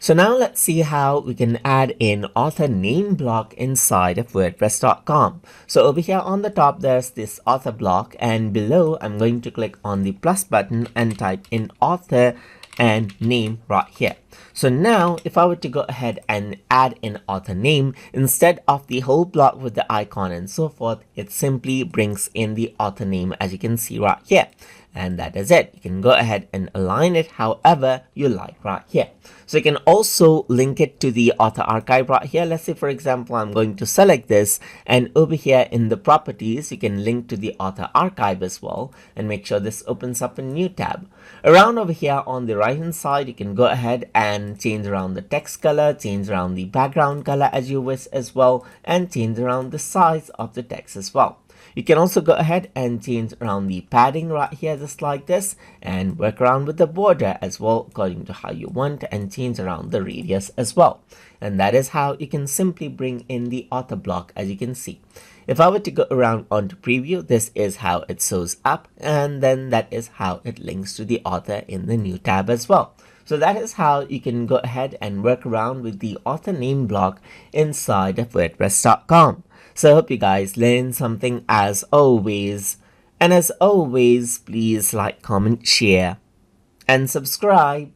So now let's see how we can add in author name block inside of wordpress.com. So over here on the top, there's this author block, and below I'm going to click on the plus button and type in author and name right here. So now if I were to go ahead and add in author name, instead of the whole block with the icon and so forth, it simply brings in the author name, as you can see right here. And that is it. You can go ahead and align it however you like right here. So you can also link it to the author archive right here. Let's say, for example, I'm going to select this, and over here in the properties, you can link to the author archive as well, and make sure this opens up a new tab. Around over here on the right hand side, you can go ahead and change around the text color, change around the background color as you wish as well, and change around the size of the text as well. You can also go ahead and change around the padding right here just like this, and work around with the border as well according to how you want, and change around the radius as well. And that is how you can simply bring in the author block, as you can see. If I were to go around onto preview, this is how it shows up, and then that is how it links to the author in the new tab as well. So that is how you can go ahead and work around with the author name block inside of wordpress.com. So I hope you guys learned something as always. And as always, please like, comment, share, and subscribe.